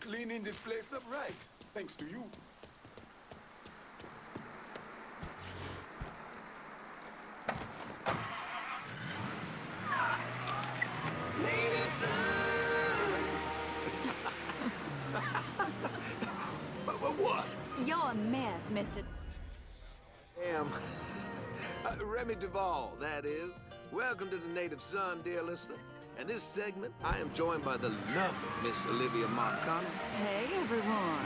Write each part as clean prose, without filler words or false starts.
cleaning this place up right, thanks to you. Native son! What? You're a mess, Mr. Damn. Remy Duvall, that is. Welcome to the Native Son, dear listener. And this segment, I am joined by the lovely Miss Olivia Marcano. Hey, everyone.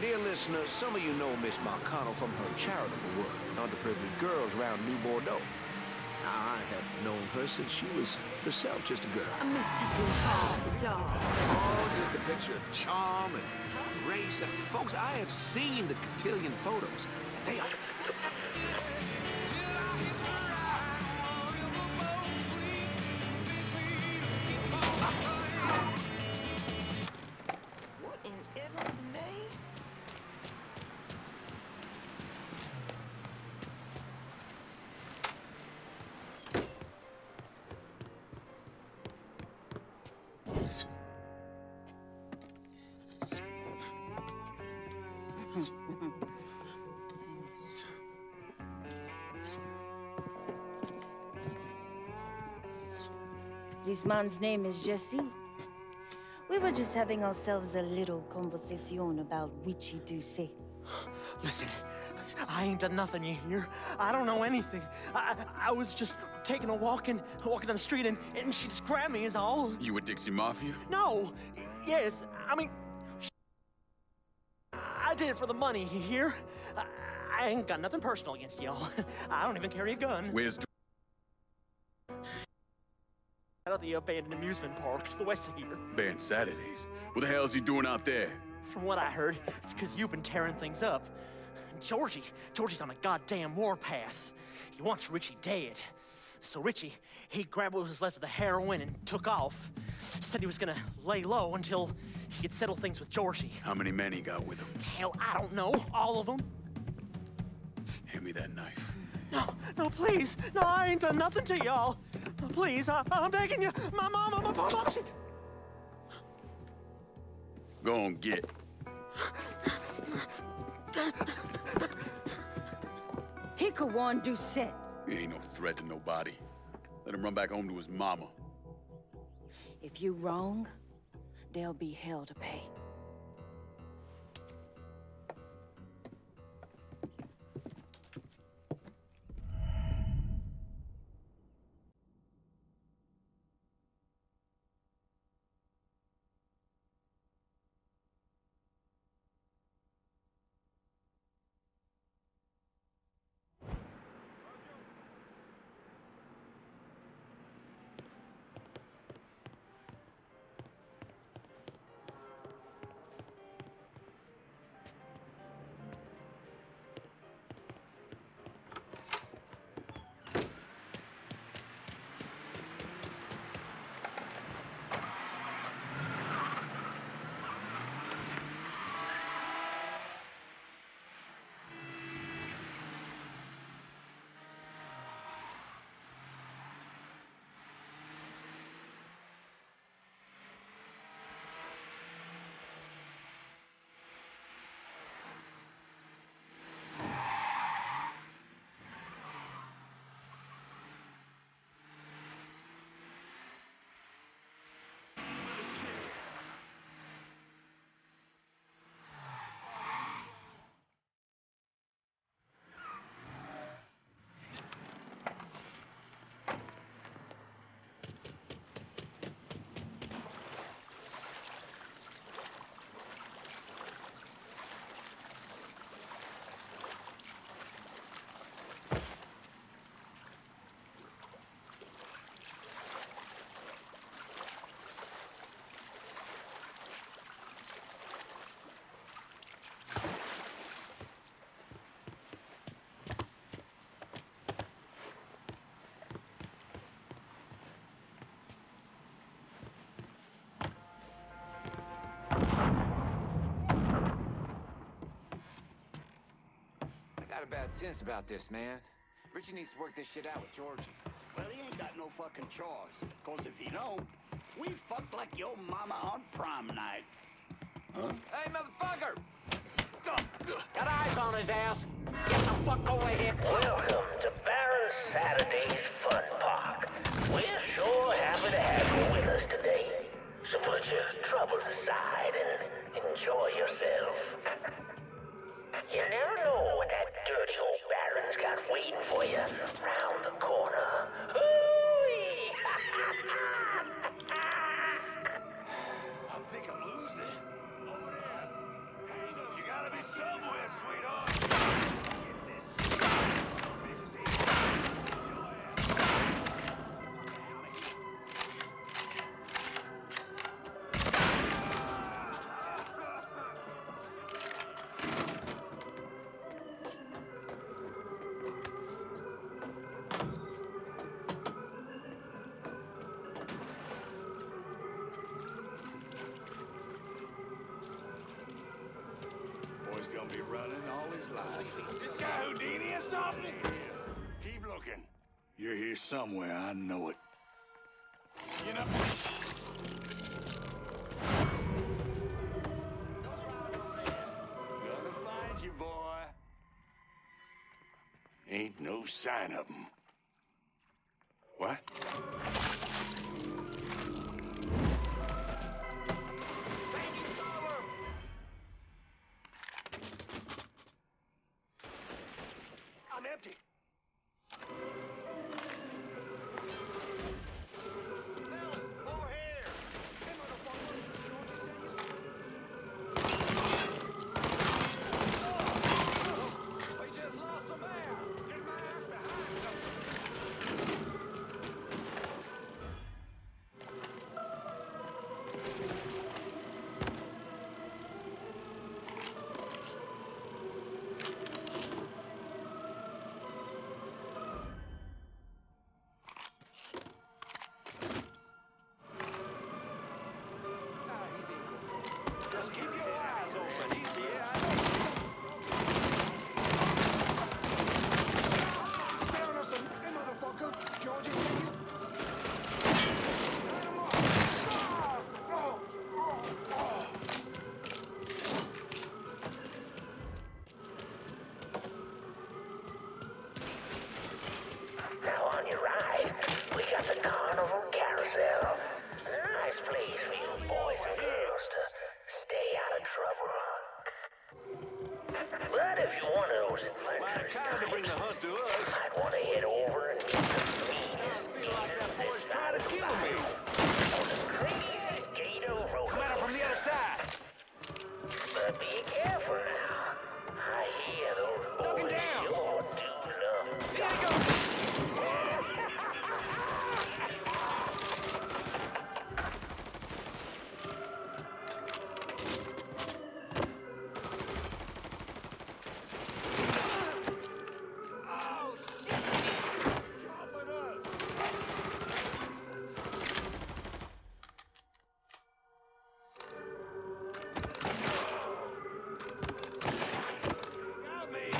Dear listeners, some of you know Miss Marcano from her charitable work with underprivileged girls around New Bordeaux. I have known her since she was herself just a girl. Mr. Duvall, stop. Oh, just a picture of charm and grace. Folks, I have seen the cotillion photos. They are... What in Evan's name? This man's name is Jesse. We were just having ourselves a little conversation about witchy do say. Listen, I ain't done nothing, you hear? I don't know anything. I was just taking a walking down the street and she just grabbed me is all. You with Dixie Mafia? No. Yes, I mean, I did it for the money, you hear? I ain't got nothing personal against y'all. I don't even carry a gun. Where's... Out of the abandoned amusement park to the west of here. Banned Saturdays. What the hell is he doing out there? From what I heard, it's because you've been tearing things up. Georgie's on a goddamn warpath. He wants Richie dead. So Richie, he grabbed what was left of the heroin and took off. Said he was gonna lay low until he could settle things with Georgie. How many men he got with him? Hell, I don't know. All of them. Hand me that knife. No, please. No, I ain't done nothing to y'all. Please, I'm begging you. My mama, my papa. Go on, get. He could want do set. He ain't no threat to nobody. Let him run back home to his mama. If you wrong, there'll be hell to pay. Got a bad sense about this, man. Richie needs to work this shit out with Georgie. Well, he ain't got no fucking choice. Cause if he don't, we fucked like your mama on prom night. Hey, motherfucker! Got eyes on his ass. Get the fuck over here. Welcome to Baron Saturday's Fun Park. We're sure happy to have you with us today. So put your troubles aside and enjoy yourself. You never know what that dirty old Baron's got waiting for you round the corner. Hoo-wee! I think I'm losing it. Over there. Hang on. You gotta be somewhere, sweetheart. Boy's gonna be running all his life. This guy Houdini or something? Keep looking. You're here somewhere, I know it. You know. Gonna find you, boy. Ain't no sign of him. What? I'm empty. Over here. Hey, motherfucker. We just lost a man. Get my ass behind something. Just keep your eyes open. He's here. Stay on us, hey, motherfucker. George is here. Line him up. Now on your ride, we got the Carnival Carousel. A nice place for you boys and girls to stay out of trouble. But if you want those adventures, Kinda bring the hunt to us. I'd want to head over and meet the meanest Feel like that this boy's side trying of to the kill me. bayou. On the crazy Gator Rodeo. Come at him from the other side. But be careful now. I hear those Duck him boys down. sure do love Here he goes. Oh, shit. Dropping us. Got me.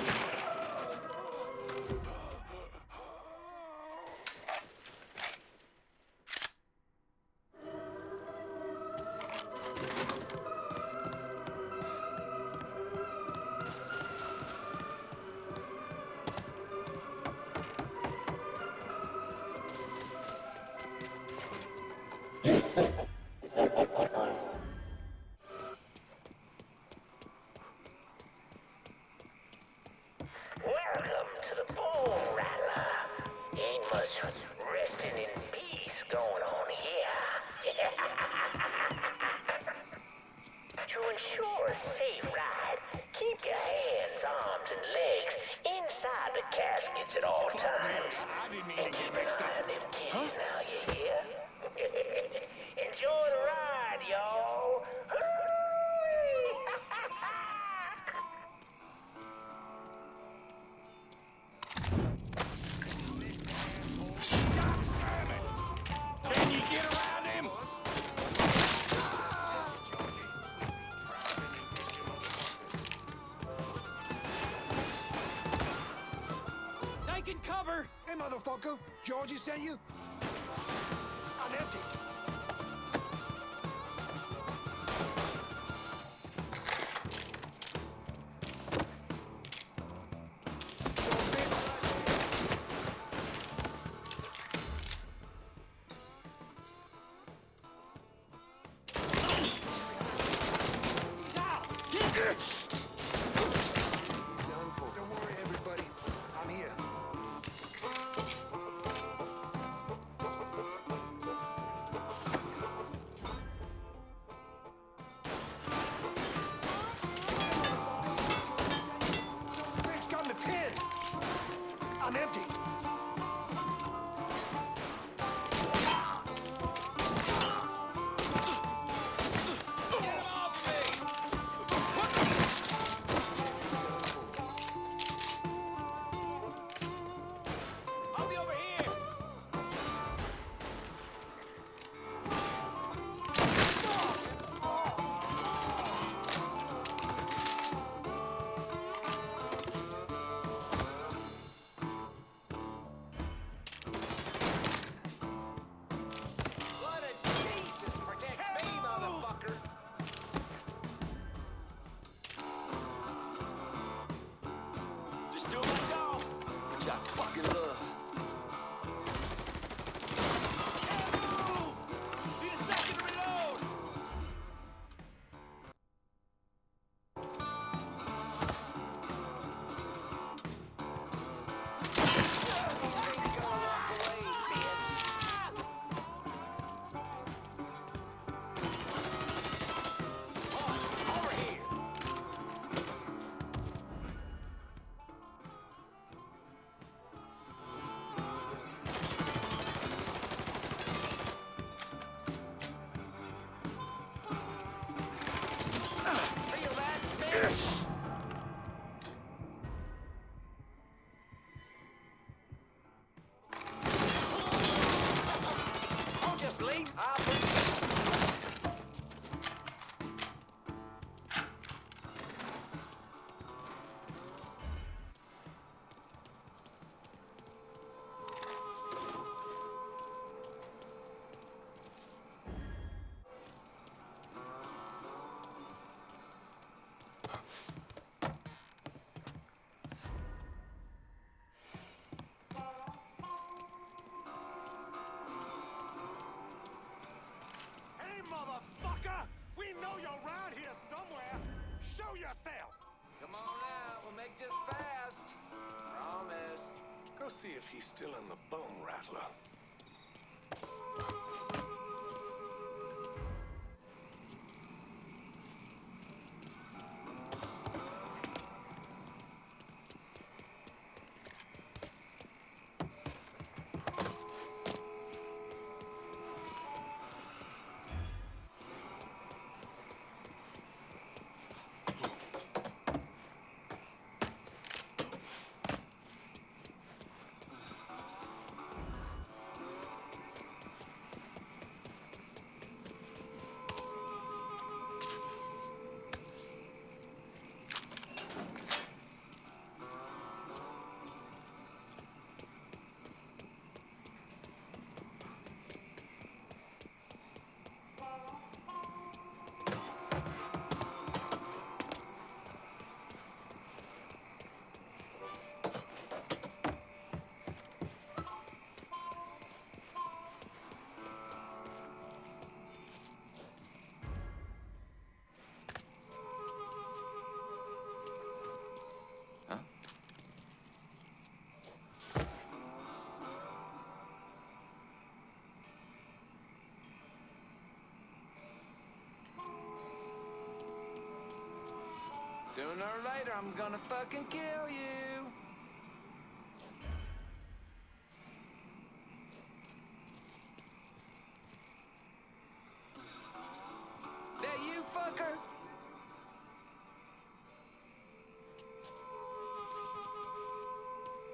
Welcome to the Bull Rattler. Ain't much resting in peace going on here. To ensure a safe ride, keep your hands, arms, and legs inside the caskets at all times. I didn't mean And to keep get an mixed eye up. on them kitties now, you hear? Enjoy the ride, y'all. Can you get around him? Taking cover! Hey, motherfucker! Georgie sent you? I'm empty. me? Hey, motherfucker! We know you're around here somewhere. Show yourself. Come on out, we'll make this fast. Promise. Go see if he's still in the bone rattler. Sooner or later, I'm gonna fucking kill you. That you, fucker?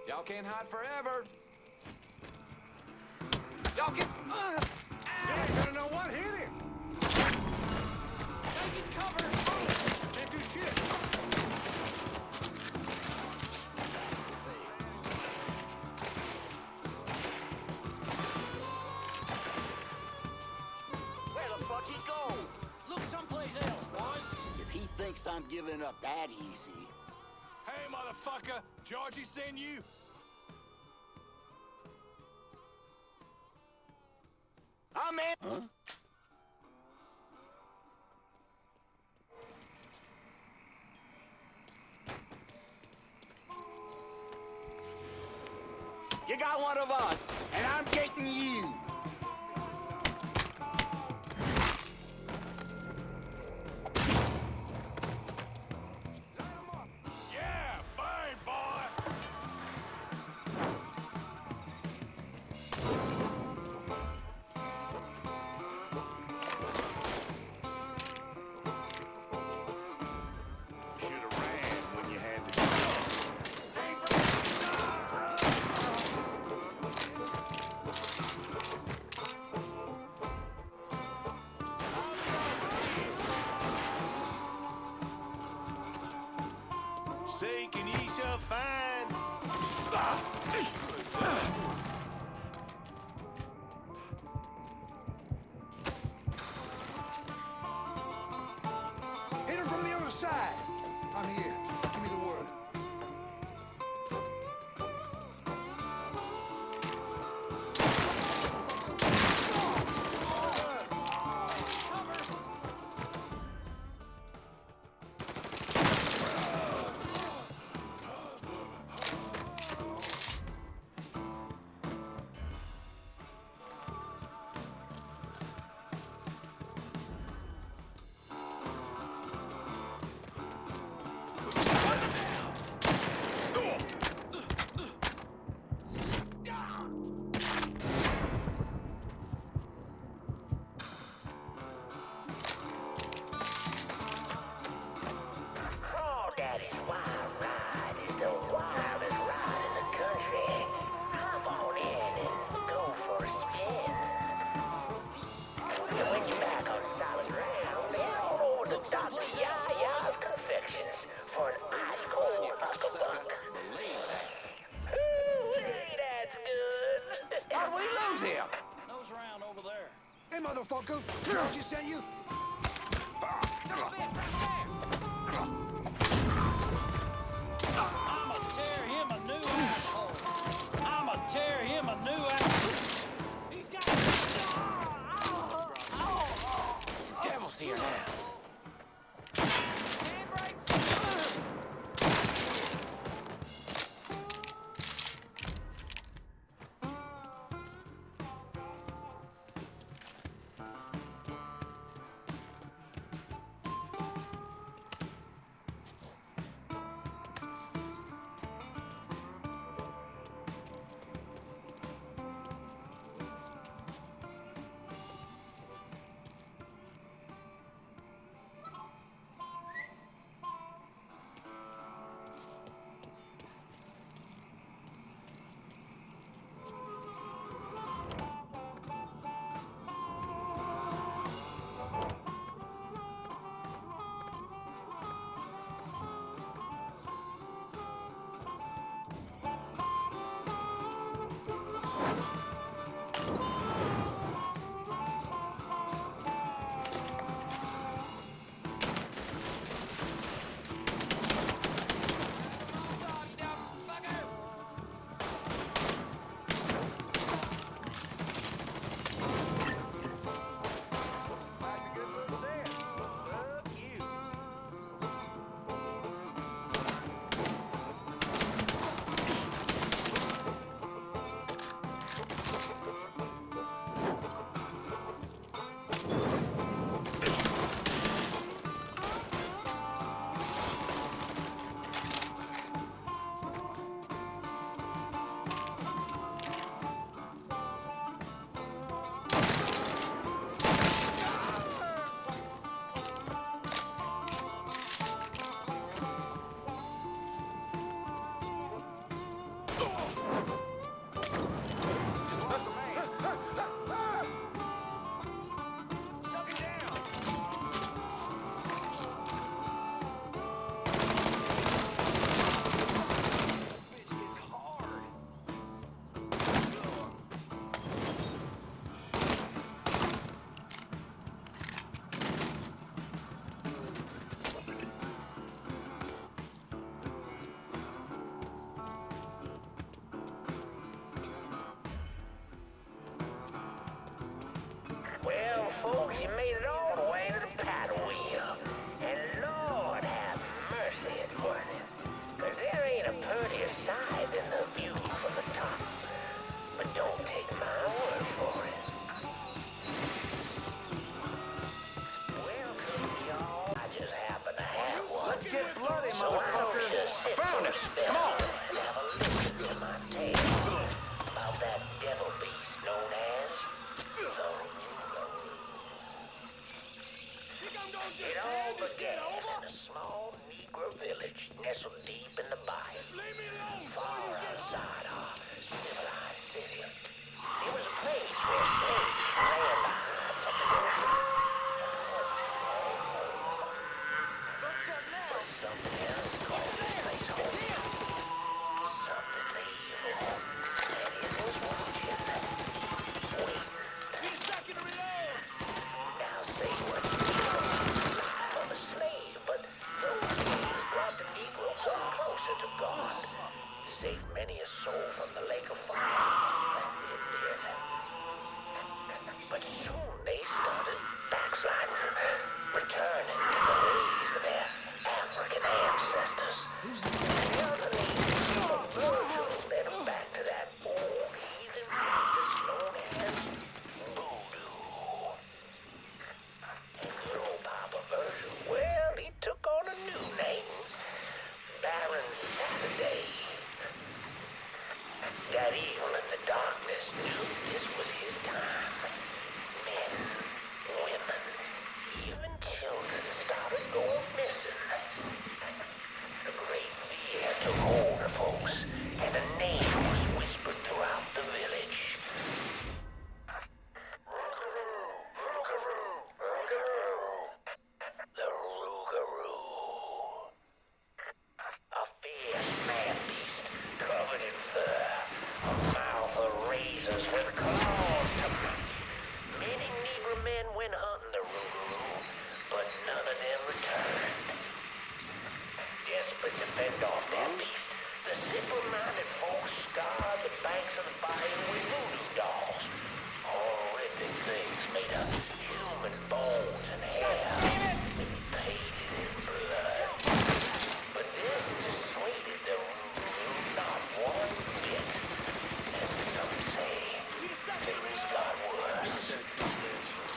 Y'all can't hide forever. Y'all get... You ain't gonna know what hit him. Taking cover. Can't do shit. Where the fuck he go? Look someplace else, boys. If he thinks I'm giving up that easy. Hey, motherfucker. Georgie sent you? I'm in. Huh? You got one of us, and I'm getting you. Yeah, bang, boy. Should have ran when you had the Seek and ye shall find. Hit him from the other side. I'm here. Give me the word. over there. Hey, motherfucker! Georgie sent you? I'ma tear him a new asshole. I'ma tear him a new asshole. He's got... The devil's here now. Well, folks, you made it all the way to the paddle wheel. And Lord have mercy, it's worth it. 'Cause there ain't a prettier sight than the view from the top. But don't take my word for it. Welcome, y'all. I just happen to have one. Let's get bloody, motherfucker. I found it. Come on. Have a listen to my tale about that devil beast known as the It all began in a small Negro village nestled deep in the bayou, far outside our civilized city. It was a place where slaves ran behind from the ocean. But something else called this place home. Something evil. And it was watching. Waiting. Now say what you of a slave, but those slaves brought the Negro so close. made of human bones and hair, and painted in blood. But this dissuaded the Ruru not one bit. And some say things got worse.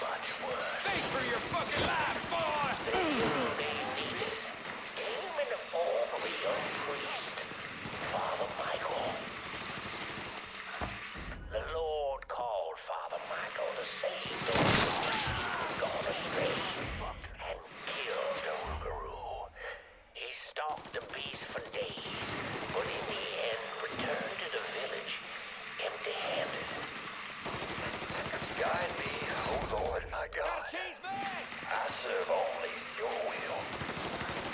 Much worse. Thanks for your fucking life, boy! They needed came in the form of a young priest, Father Michael. The Lord called Father Michael to save those who'd gone astray and killed the Rougarou. He stalked the beast for days, but in the end returned to the village empty-handed. Guide me, oh Lord my God. Change bags! I serve only your will.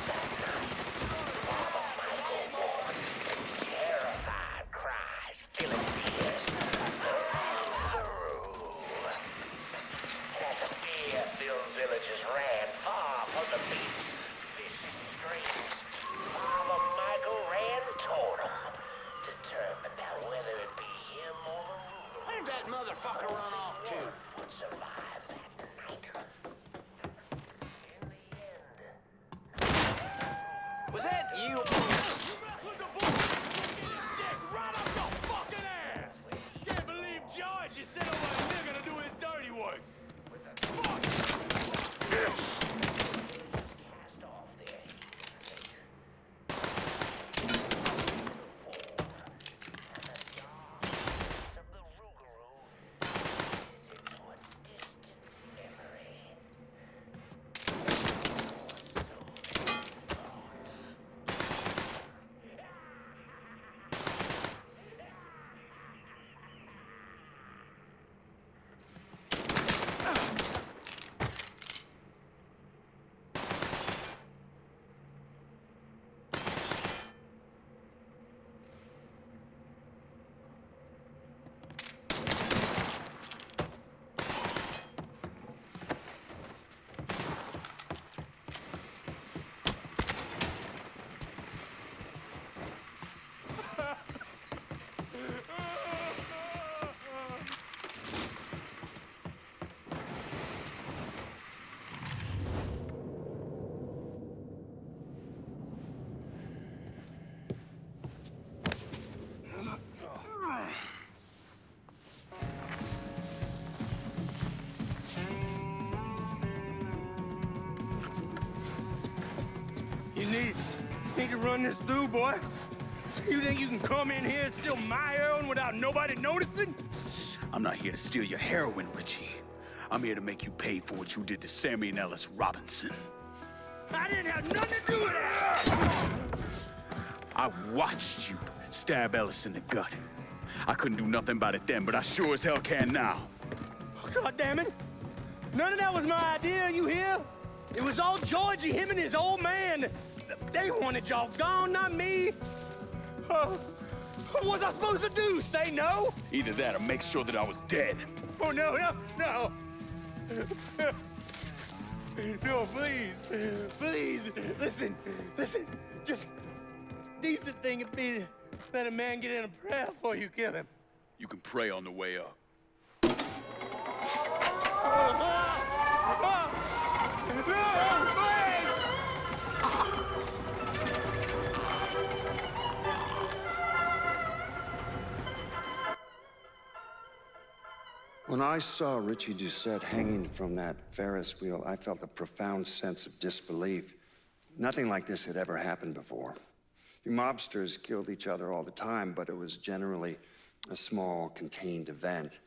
That night, Father Michael walked with terrified cries, filling the ears of the Rougarou. As the fear-filled villagers ran far from the beast's vicious screams, Father Michael ran toward them, determined that whether it be him or the Rougarou, Where'd that motherfucker run off to? would survive that night. In the end, Was that you? You mess with the boy, you'll get his dick right up your fucking ass! Can't believe George is sent over a nigga to do his dirty work! Fuck! cast off their of the Rougarou faded into a distant memory. You need to run this through, boy. You think you can come in here and steal my heroin without nobody noticing? I'm not here to steal your heroin, Richie. I'm here to make you pay for what you did to Sammy and Ellis Robinson. I didn't have nothing to do with that! I watched you stab Ellis in the gut. I couldn't do nothing about it then, but I sure as hell can now. God damn it! None of that was my idea, you hear? It was all Georgie, him and his old man. They wanted y'all gone, not me. What was I supposed to do? Say no? Either that or make sure that I was dead. Oh, no. No, please, listen. Just decent thing would be to let a man get in a prayer before you kill him. You can pray on the way up. When I saw Richie Doucette hanging from that Ferris wheel, I felt a profound sense of disbelief. Nothing like this had ever happened before. You mobsters killed each other all the time, but it was generally a small, contained event.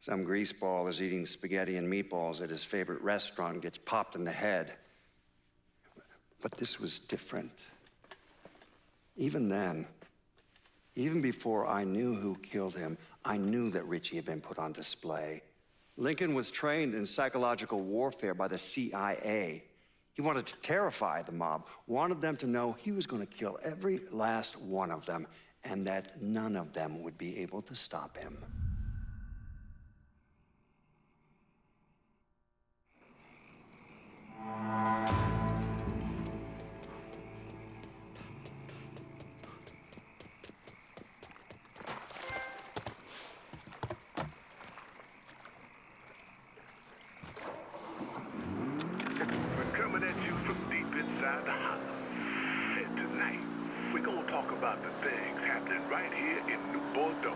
Some greaseball is eating spaghetti and meatballs at his favorite restaurant and gets popped in the head. But this was different. Even then, even before I knew who killed him, I knew that Richie had been put on display. Lincoln was trained in psychological warfare by the CIA. He wanted to terrify the mob, wanted them to know he was going to kill every last one of them, and that none of them would be able to stop him. talk about the things happening right here in New Bordeaux.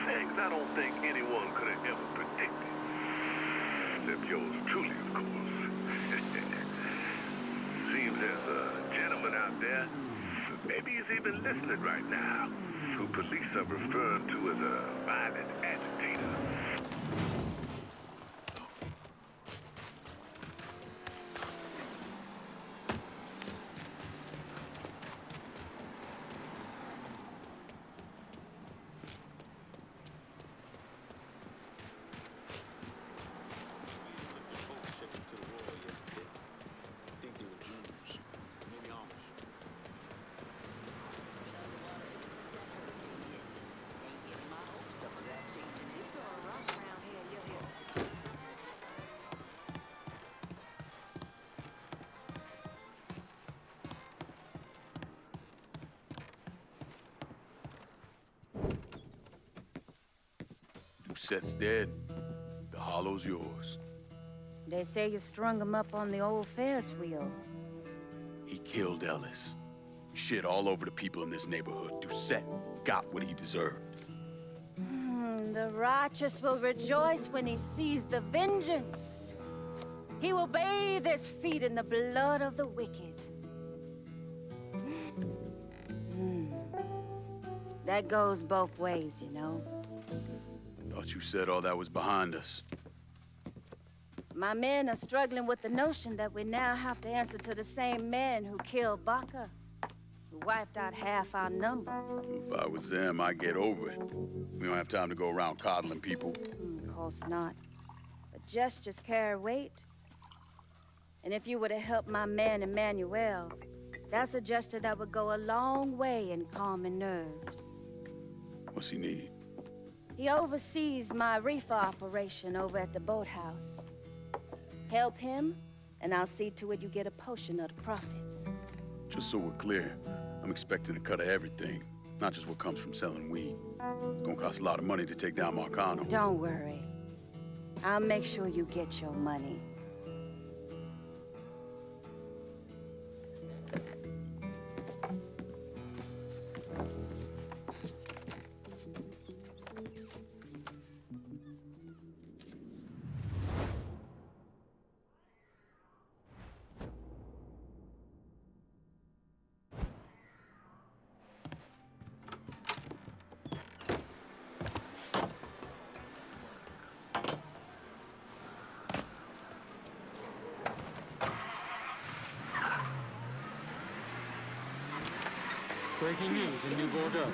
Things I don't think anyone could have ever predicted. Except yours truly, of course. Seems there's a gentleman out there, maybe he's even listening right now, who police are referring to as a violent agitator. Dusette's dead. The hollow's yours. They say you strung him up on the old Ferris wheel. He killed Ellis. Shit all over the people in this neighborhood. Doucette got what he deserved. The righteous will rejoice when he sees the vengeance. He will bathe his feet in the blood of the wicked. That goes both ways, you know. Thought you said all that was behind us. My men are struggling with the notion that we now have to answer to the same men who killed Baca, who wiped out half our number. If I was them, I'd get over it. We don't have time to go around coddling people. Of course not. But gestures carry weight. And if you were to help my man Emmanuel, that's a gesture that would go a long way in calming nerves. What's he need? He oversees my reefer operation over at the boathouse. Help him, and I'll see to it you get a portion of the profits. Just so we're clear, I'm expecting a cut of everything, not just what comes from selling weed. It's gonna cost a lot of money to take down Marcano. Don't worry. I'll make sure you get your money. Breaking news in New Bordeaux.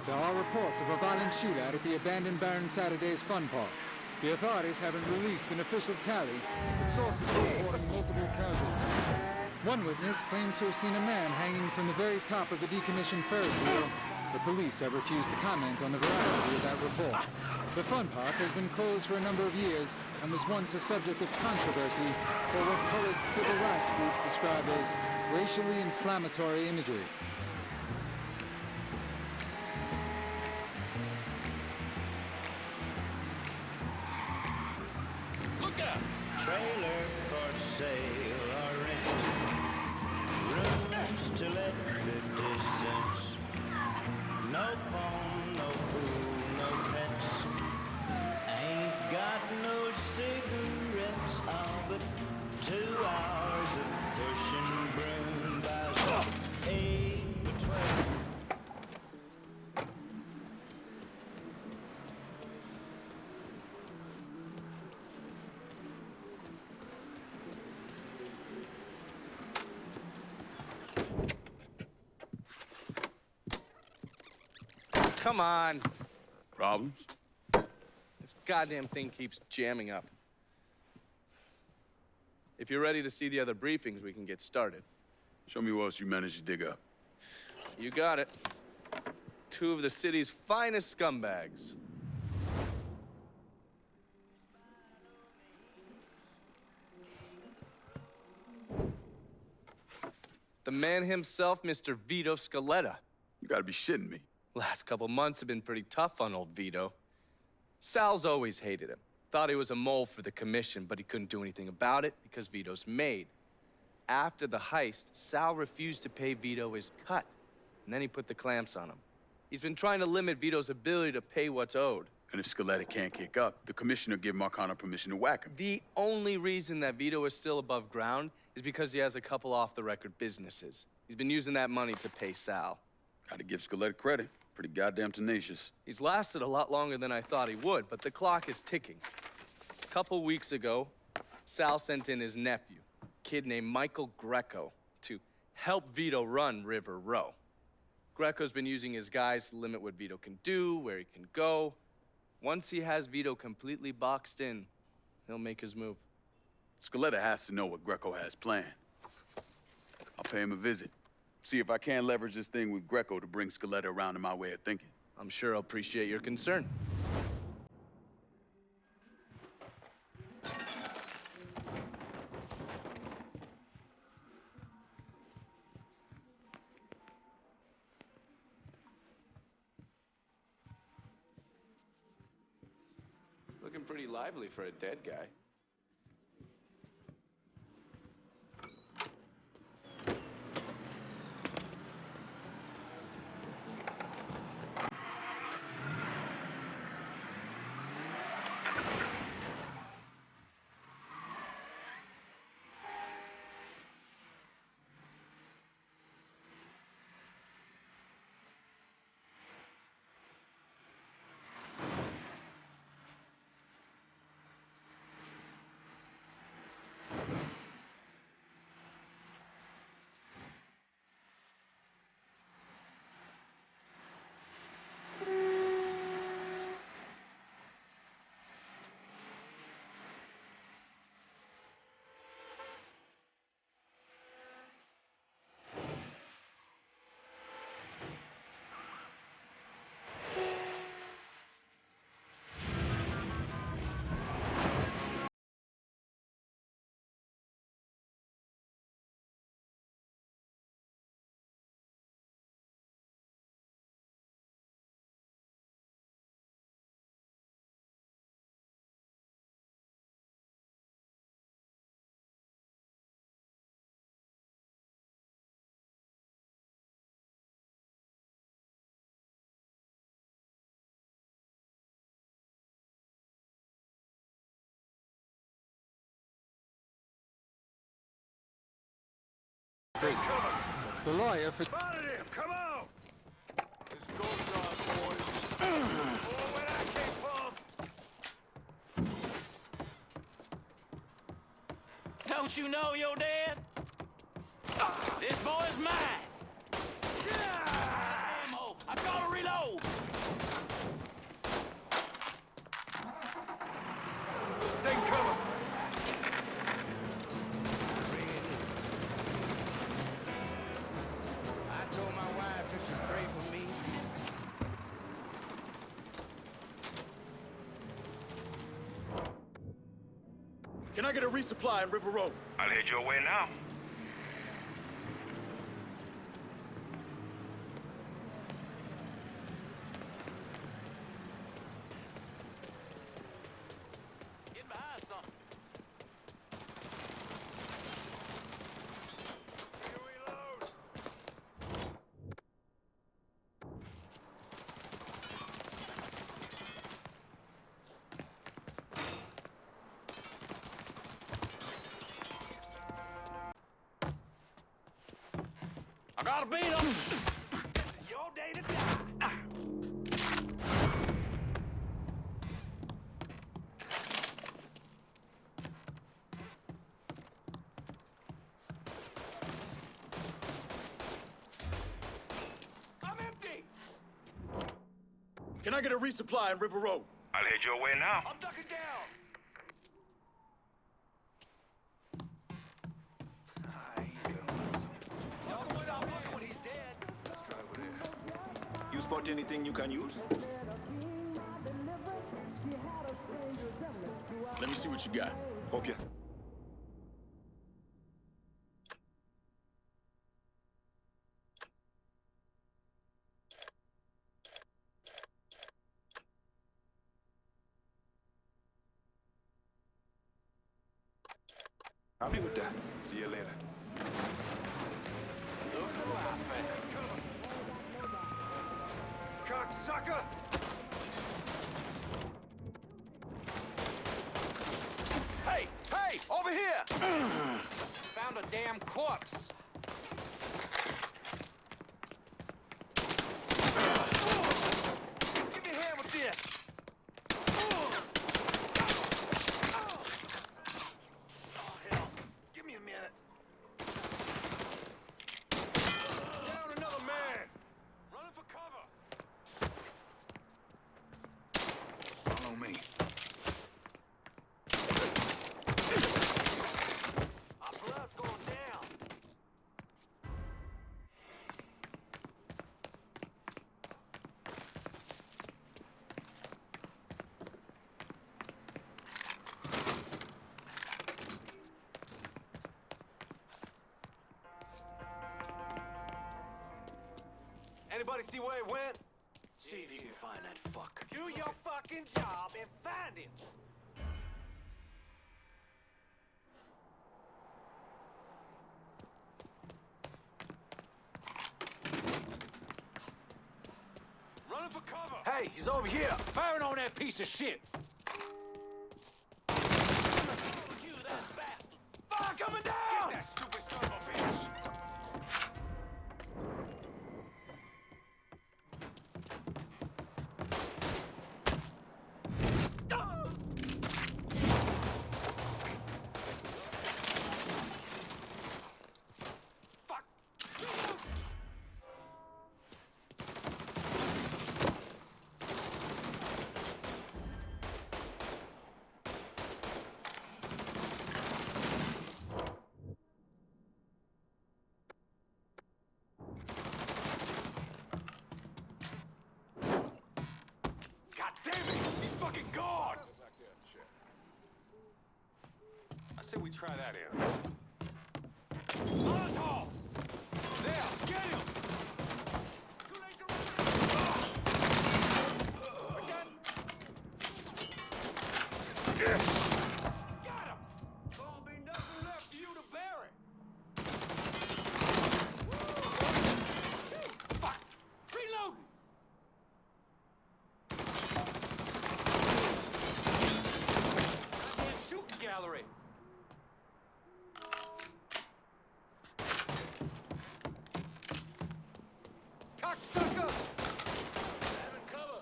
There are reports of a violent shootout at the abandoned Baron Saturday's Fun Park. The authorities haven't released an official tally, but sources are reporting multiple casualties. One witness claims to have seen a man hanging from the very top of the decommissioned Ferris wheel. The police have refused to comment on the veracity of that report. The Fun Park has been closed for a number of years and was once a subject of controversy for what colored civil rights groups describe as racially inflammatory imagery. Trailer for sale or rent. Rooms to let 50 cents. No phone, no food, no pets. Ain't got no cigarettes. All but 2 hours of pushing broom by 8 to 12. Come on. Problems? This goddamn thing keeps jamming up. If you're ready to see the other briefings, we can get started. Show me what else you managed to dig up. You got it. 2 of the city's finest scumbags. The man himself, Mr. Vito Scaletta. You gotta be shitting me. Last couple months have been pretty tough on old Vito. Sal's always hated him. Thought he was a mole for the commission, but he couldn't do anything about it because Vito's made. After the heist, Sal refused to pay Vito his cut. and then he put the clamps on him. He's been trying to limit Vito's ability to pay what's owed. And if Scaletta can't kick up, the commissioner give Marcano permission to whack him. The only reason that Vito is still above ground is because he has a couple off-the-record businesses. He's been using that money to pay Sal. Gotta give Scaletta credit. Pretty goddamn tenacious. He's lasted a lot longer than I thought he would, but the clock is ticking. A couple weeks ago, Sal sent in his nephew, a kid named Michael Greco, to help Vito run River Row. Greco's been using his guys to limit what Vito can do, where he can go. Once he has Vito completely boxed in, he'll make his move. Scaletta has to know what Greco has planned. I'll pay him a visit. See if I can't leverage this thing with Greco to bring Scaletta around to my way of thinking. I'm sure he'll appreciate your concern. Looking pretty lively for a dead guy. The lawyer for... Spotted him! Come on! Let's go, boys. Oh, where I came from! Don't you know your dad? This boy's mine! Ammo! I gotta reload! Take cover! I told my wife if you pray for me. Can I get a resupply in River Road? I'll head your way now. Get behind something. I gotta beat him! This is your day to die! I'm empty! Can I get a resupply in River Road? I'll head your way now. I'm ducking down! You spot anything you can use? Let me see what you got. Hope ya. I'll be with that. See you later. Look who I found. cocksucker! Hey! Hey! Over here! Found a damn corpse! Give me a hand with this! Oh, hell. Give me a minute. Down another man! Running for cover! Follow me. Our blood's going down. Anybody see where he went? See if you can find that fuck. Do your fucking job and find him. Running for cover. Hey, he's over here. Firing on that piece of shit. You, that bastard. Fire coming down! Get that stupid son of a bitch. God damn it! He's fucking gone! I say we try that area. Molotov! There! Get him! Too late to run! Again! Got him! Gonna be nothing left for you to bury! Shoot! Fuck! Reloading! Goddamn shooting gallery! Cocksucker! Having cover!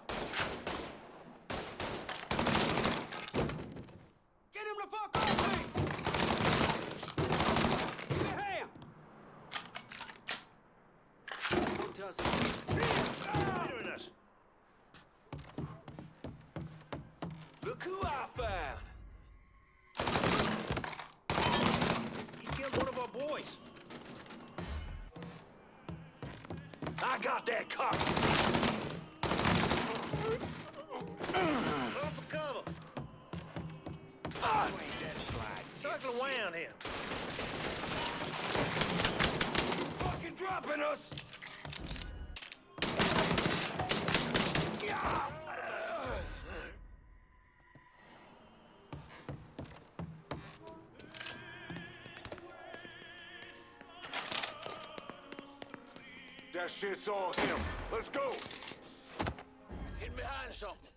Get him the fuck off me! Give me a hand! Hearing us! Look who I found! He killed one of our boys! I got that cock! Run for cover! Circle around here! Fucking dropping us! That shit's all him. Let's go! Hidden behind something.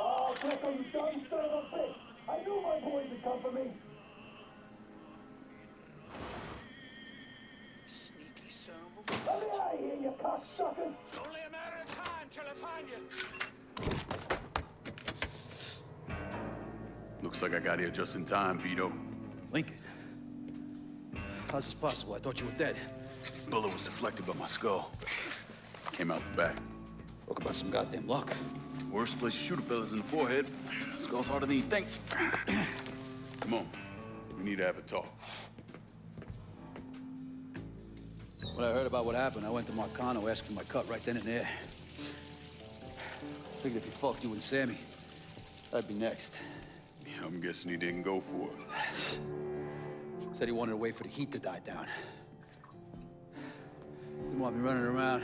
Oh, Greco, you dumb son of a bitch! I knew my boys would come for me! Sneaky son of a... Let me out of here, you cocksuckers! It's only a matter of time till I find you. Looks like I got here just in time, Vito. Lincoln. How's this possible? I thought you were dead. Bullet was deflected by my skull. Came out the back. Talk about some goddamn luck. Worst place to shoot a fella's in the forehead. Skull's harder than you think. Come on. We need to have a talk. When I heard about what happened, I went to Marcano asking my cut right then and there. Figured if he fucked you and Sammy, I'd be next. Yeah, I'm guessing he didn't go for it. Said he wanted to wait for the heat to die down. Didn't want me running around,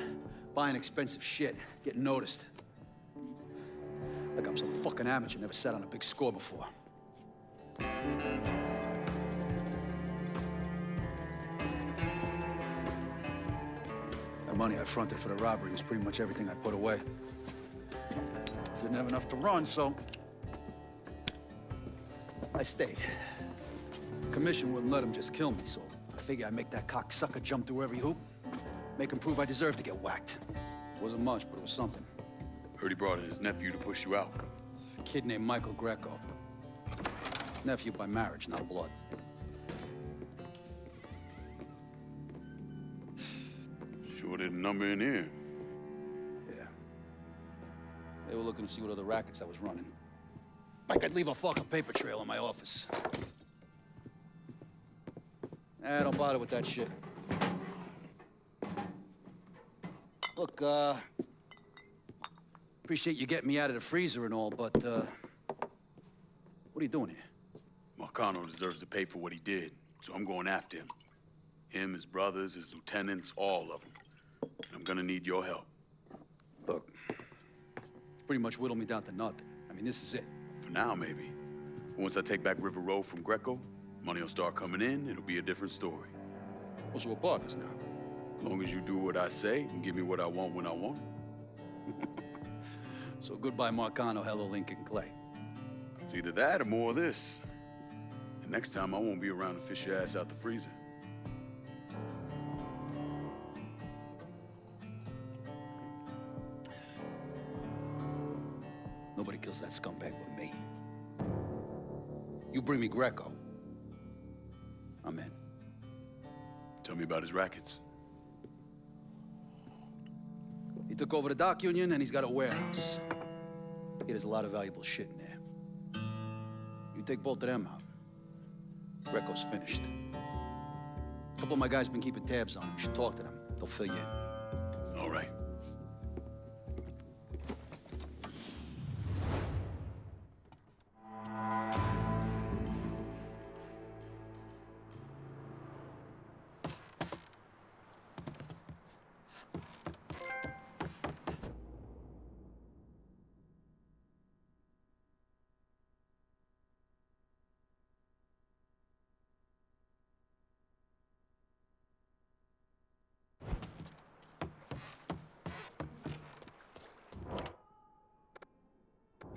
buying expensive shit, getting noticed. Like I'm some fucking amateur, never sat on a big score before. The money I fronted for the robbery was pretty much everything I put away. Didn't have enough to run, so I stayed. Commission wouldn't let him just kill me, so I figured I'd make that cocksucker jump through every hoop. Make him prove I deserve to get whacked. Wasn't much, but it was something. Heard he brought in his nephew to push you out. A kid named Michael Greco. Nephew by marriage, not blood. Sure didn't number in here. Yeah. They were looking to see what other rackets I was running. Like I'd leave a fucking paper trail in my office. Don't bother with that shit. Look, appreciate you getting me out of the freezer and all, but, what are you doing here? Marcano deserves to pay for what he did, so I'm going after him. Him, his brothers, his lieutenants, all of them. I'm gonna need your help. Look, pretty much whittled me down to nothing. I mean, this is it. For now, maybe. Once I take back River Road from Greco, money will start coming in, it'll be a different story. Well, so we're partners now. As long as you do what I say and give me what I want when I want it. So goodbye, Marcano, hello, Lincoln Clay. It's either that or more of this. And next time, I won't be around to fish your ass out the freezer. Nobody kills that scumbag but me. You bring me Greco, I'm in. Tell me about his rackets. He took over the dock union and he's got a warehouse. He has a lot of valuable shit in there. You take both of them out, Greco's finished. A couple of my guys been keeping tabs on him. You should talk to them. They'll fill you in. All right.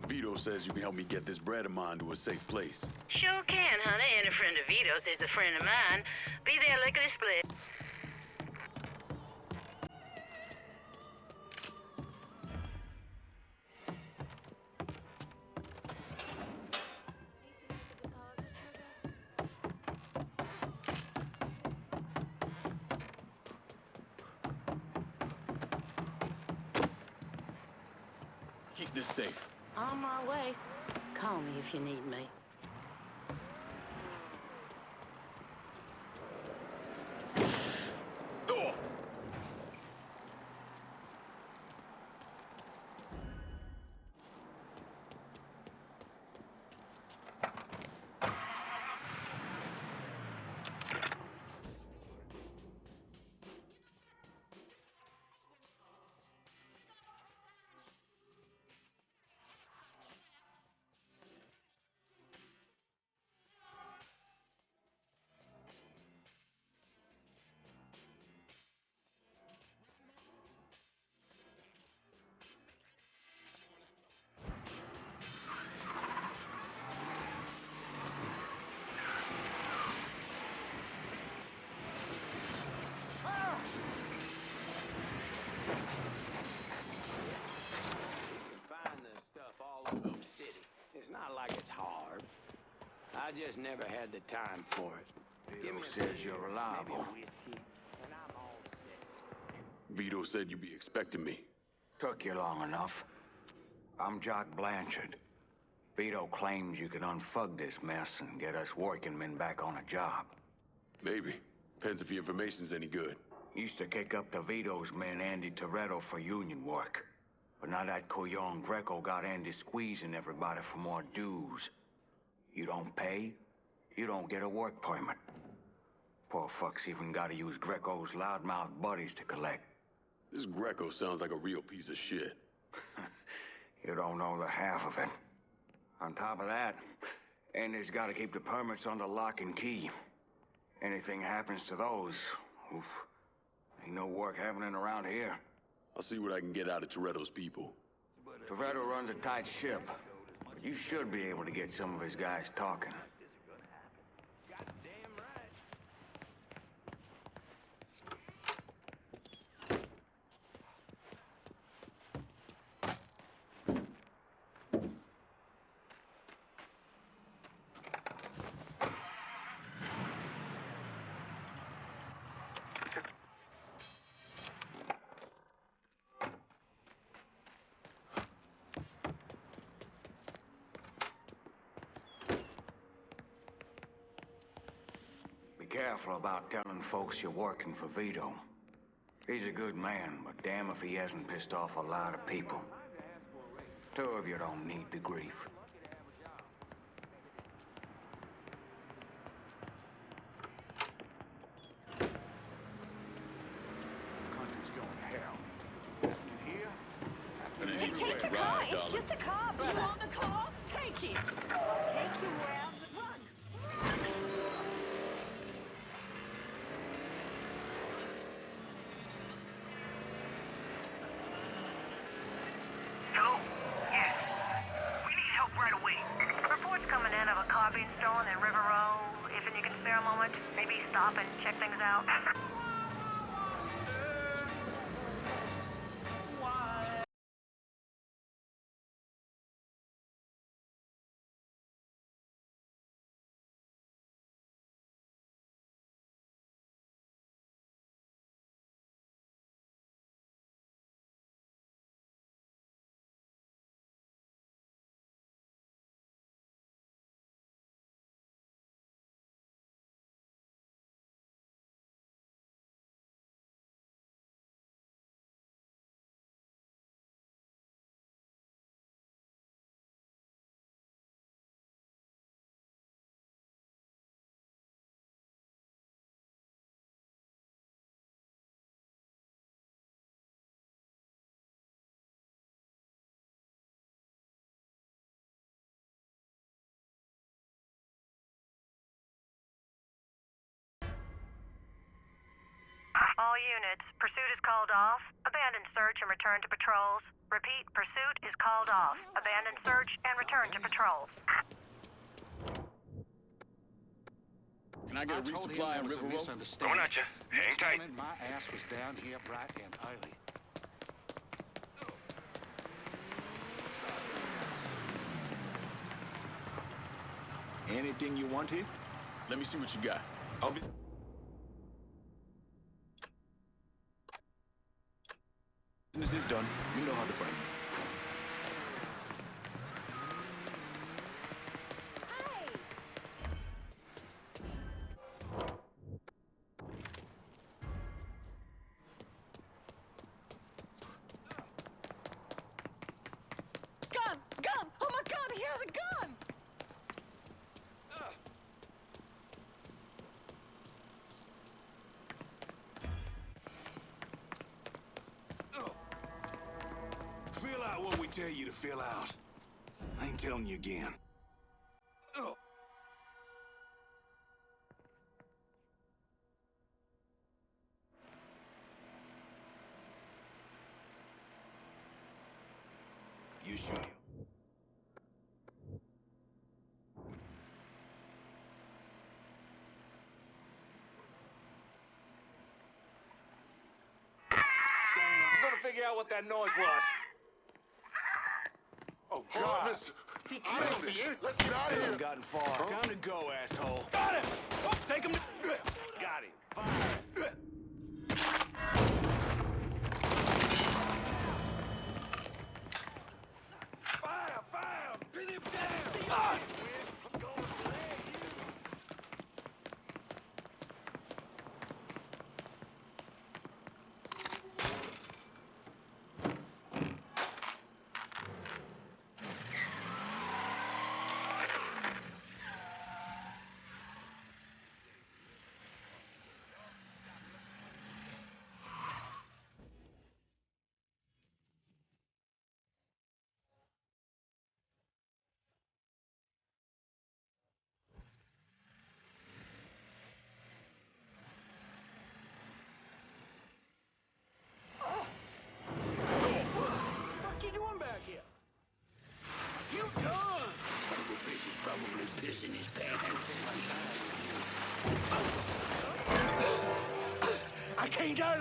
Vito says you can help me get this bread of mine to a safe place. Sure can, honey. And a friend of Vito's is a friend of mine. Be there lickety split. Keep this safe. On my way. Call me if you need me. Oh! It's not like it's hard. I just never had the time for it. Vito says you're reliable. Vito said you'd be expecting me. Took you long enough. I'm Jock Blanchard. Vito claims you can unfug this mess and get us working men back on a job. Maybe. Depends if the information's any good. Used to kick up to Vito's men Andy Toretto for union work. But now that Couillon Greco got Andy squeezing everybody for more dues. You don't pay, you don't get a work permit. Poor fuck's even gotta use Greco's loudmouth buddies to collect. This Greco sounds like a real piece of shit. You don't know the half of it. On top of that, Andy's gotta keep the permits under lock and key. Anything happens to those, oof, ain't no work happening around here. I'll see what I can get out of Toretto's people. Toretto runs a tight ship, but you should be able to get some of his guys talking. Be careful about telling folks you're working for Vito. He's a good man, but damn if he hasn't pissed off a lot of people. Two of you don't need the grief. Country's going to hell. You hear? Take the car. It's just a car, brother. You want the car? Take it. I'll take you wherever. Run. Hello? Yes. We need help right away. Reports coming in of a car being stolen in River Row. If you can spare a moment, maybe stop and check things out. All units, pursuit is called off. Abandon search and return to patrols. Repeat, pursuit is called off. Abandon search and return to patrols. Can I get a resupply on River Road? Going at you. Hang tight. My ass was down here bright and early. Anything you want here? Let me see what you got. I'll be... Business is done. You know how to find me. Gun! Gun! Oh my God, he has a gun! Fill out what we tell you to fill out. I ain't telling you again. You shoot him. I'm gonna figure out what that noise was. Oh, God. He killed him. Let's get out of here. Haven't gotten far. Time to go, asshole. Got him! Oh, take him to... Got him. Fire. Fire! Fire! Pin him down! Ah!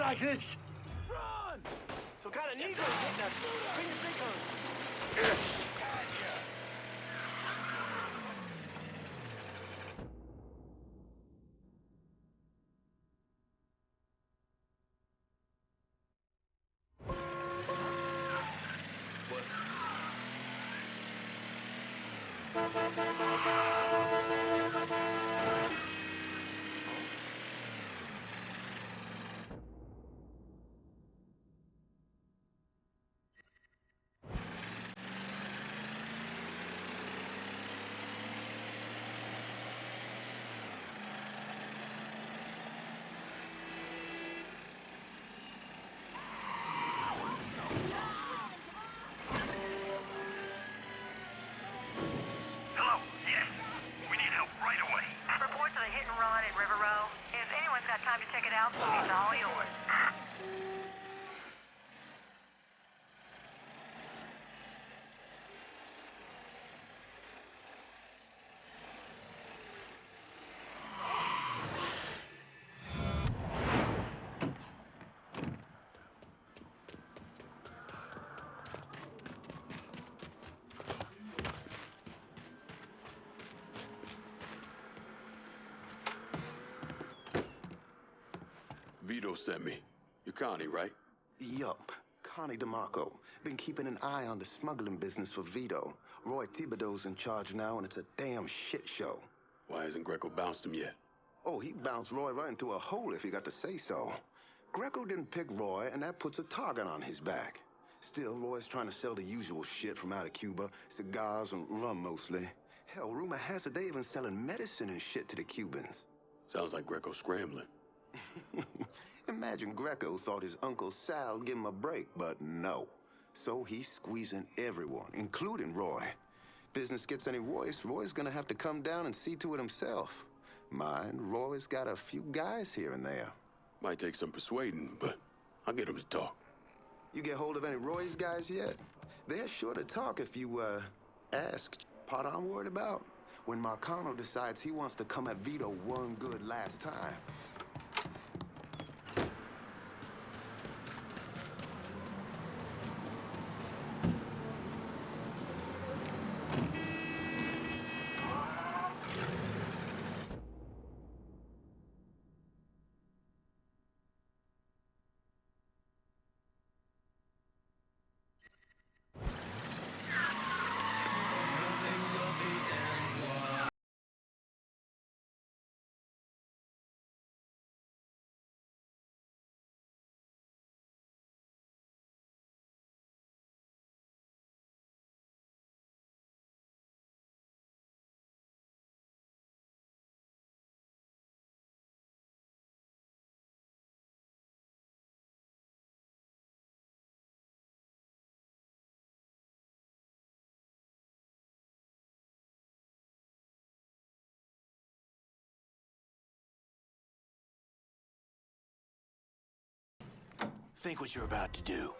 like this. Run! Some kind of Negro hitting us. Bring your big guns. Hello? Yes. We need help right away. Reports of a hit and run in River Row. If anyone's got time to check it out, it's all yours. Vito sent me. You're Connie, right? Yup. Connie DeMarco. Been keeping an eye on the smuggling business for Vito. Roy Thibodeau's in charge now, and it's a damn shit show. Why hasn't Greco bounced him yet? Oh, he bounced Roy right into a hole if he got to say so. Greco didn't pick Roy, and that puts a target on his back. Still, Roy's trying to sell the usual shit from out of Cuba. Cigars and rum, mostly. Hell, rumor has it they even selling medicine and shit to the Cubans. Sounds like Greco's scrambling. Imagine Greco thought his Uncle Sal would give him a break, but no. So he's squeezing everyone, including Roy. Business gets any worse, Roy's gonna have to come down and see to it himself. Mind, Roy's got a few guys here and there. Might take some persuading, but I'll get him to talk. You get hold of any Roy's guys yet? They're sure to talk if you, ask. Part I'm worried about? When Marcano decides he wants to come at Vito one good last time. Think what you're about to do.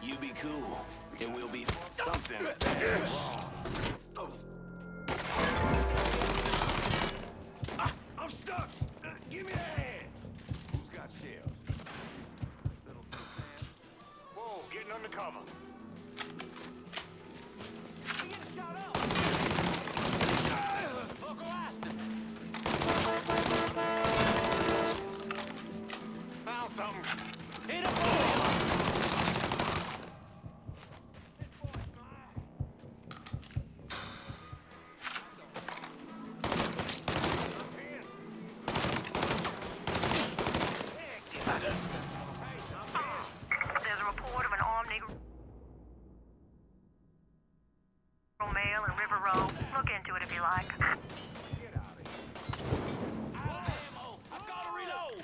You be cool, and we'll be something. I'm stuck! Give me a hand! Who's got shells? Whoa, getting under cover. We get a shot out! Local Aston! Found something. Hit a ball! There's a report of an armed Negro male in River Row. Look into it if you like. I've got to reload!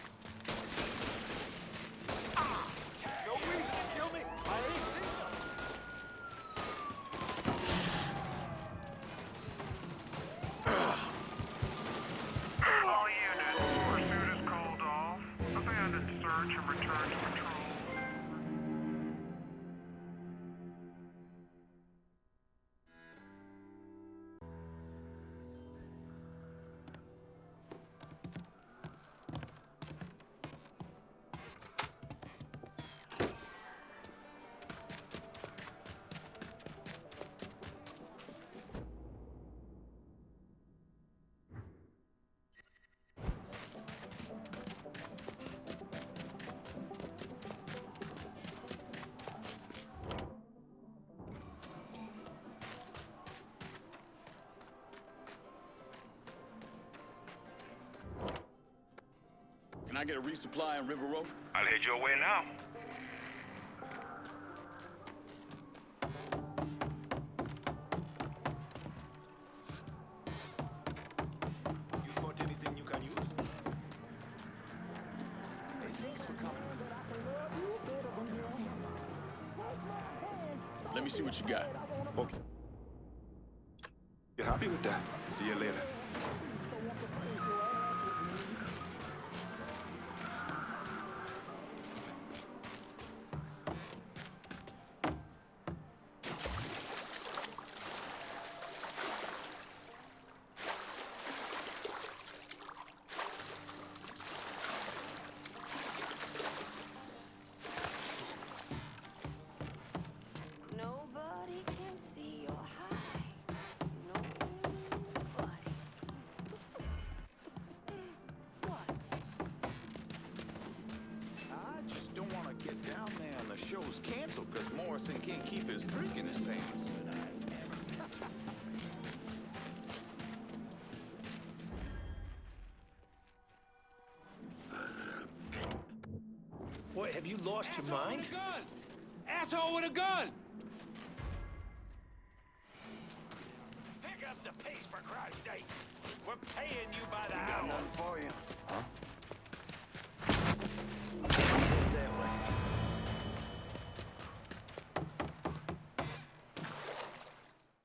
No, please, kill me. I ain't seen All units, pursuit is called off. Abandon search and return to patrol. I get a resupply on River Road? I'll head your way now. You got anything you can use? Hey, thanks for coming. Let me see what you got. Hope you're happy with that. See you later. Nobody can see your high. Nobody. What? I just don't want to get down there and the show's canceled because Morrison can't keep his prick in his pants. What, have you lost your mind? With a gun! Asshole with a gun! Pick up the pace, for Christ's sake! We're paying you by the hour. Nothing for you. Huh?